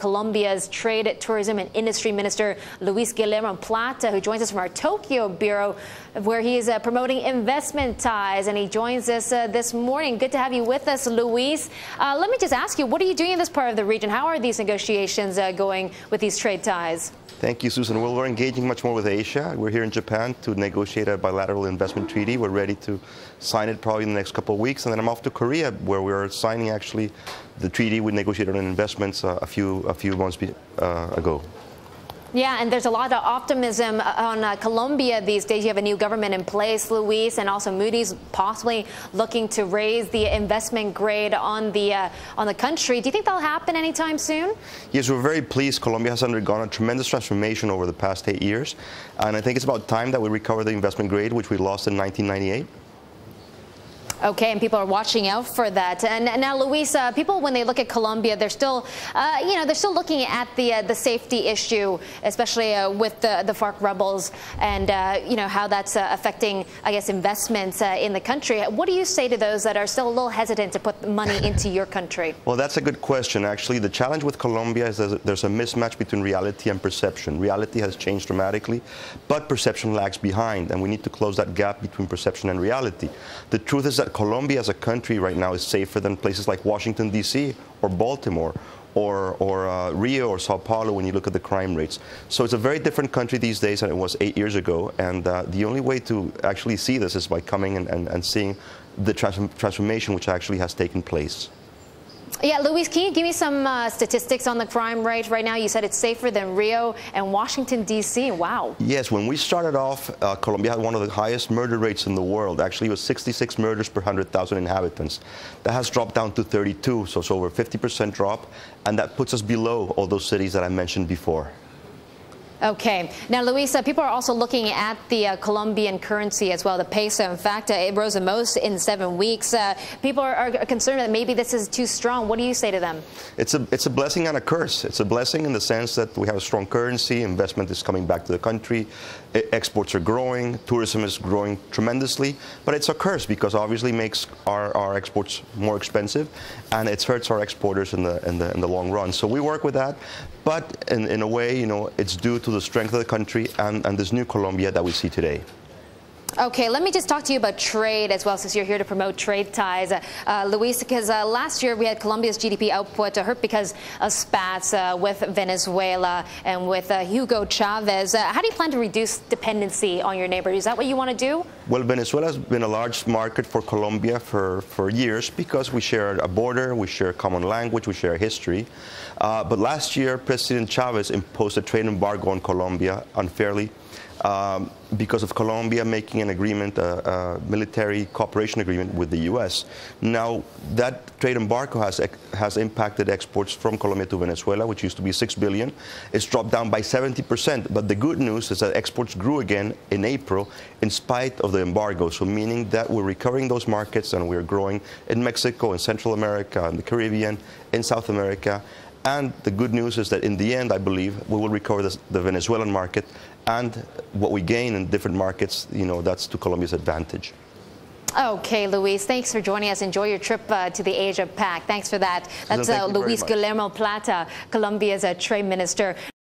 Colombia's Trade, Tourism and Industry Minister, Luis Guillermo Plata, who joins us from our Tokyo bureau, where he is promoting investment ties, and he joins us this morning. Good to have you with us, Luis. Let me just ask you, what are you doing in this part of the region? How are these negotiations going with these trade ties? Thank you, Susan. Well, we're engaging much more with Asia. We're here in Japan to negotiate a bilateral investment treaty. We're ready to sign it probably in the next couple of weeks. And then I'm off to Korea, where we're signing actually the treaty we negotiated on investments a few months ago. Yeah, and there's a lot of optimism on Colombia these days. You have a new government in place, Luis, and also Moodys possibly looking to raise the investment grade on the country. Do you think that'll happen anytime soon? Yes, we're very pleased. Colombia has undergone a tremendous transformation over the past 8 years, and I think it's about time that we recover the investment grade, which we lost in 1998. Okay, and people are watching out for that. And now, Luis, people, when they look at Colombia, they're still, they're still looking at the safety issue, especially with the FARC rebels, and how that's affecting, I guess, investments in the country. What do you say to those that are still a little hesitant to put money into your country? Well, that's a good question. Actually, the challenge with Colombia is that there's a mismatch between reality and perception. Reality has changed dramatically, but perception lags behind, and we need to close that gap between perception and reality. The truth is that Colombia as a country right now is safer than places like Washington, D.C. or Baltimore or Rio or Sao Paulo when you look at the crime rates. So it's a very different country these days than it was 8 years ago. And the only way to actually see this is by coming and seeing the transformation which actually has taken place. Yeah, Luis, can you give me some statistics on the crime rate right now? You said it's safer than Rio and Washington, D.C. Wow. Yes, when we started off, Colombia had one of the highest murder rates in the world. Actually, it was 66 murders per 100,000 inhabitants. That has dropped down to 32, so it's over a 50% drop, and that puts us below all those cities that I mentioned before. Okay. Now, Luis, people are also looking at the Colombian currency as well, the peso. In fact, it rose the most in 7 weeks. People are concerned that maybe this is too strong. What do you say to them? It's a blessing and a curse. It's a blessing in the sense that we have a strong currency, investment is coming back to the country, exports are growing, tourism is growing tremendously, but it's a curse because obviously it makes our exports more expensive, and it hurts our exporters in the long run. So we work with that, but in a way, it's due to the strength of the country and this new Colombia that we see today. Okay, let me just talk to you about trade as well, since you're here to promote trade ties. Luis, because last year we had Colombia's GDP output hurt because of spats with Venezuela and with Hugo Chavez. How do you plan to reduce dependency on your neighbor? Is that what you want to do? Well, Venezuela has been a large market for Colombia for years because we share a border, we share a common language, we share a history. But last year, President Chavez imposed a trade embargo on Colombia unfairly. Because of Colombia making an agreement, a military cooperation agreement with the U.S. Now, that trade embargo has impacted exports from Colombia to Venezuela, which used to be 6 billion. It's dropped down by 70%. But the good news is that exports grew again in April in spite of the embargo. So meaning that we're recovering those markets and we're growing in Mexico, in Central America, in the Caribbean, in South America. And the good news is that in the end, I believe, we will recover the Venezuelan market, and what we gain in different markets, that's to Colombia's advantage. Okay, Luis, thanks for joining us. Enjoy your trip to the Asia Pact. Thanks for that. That's Luis Guillermo Plata, Colombia's trade minister.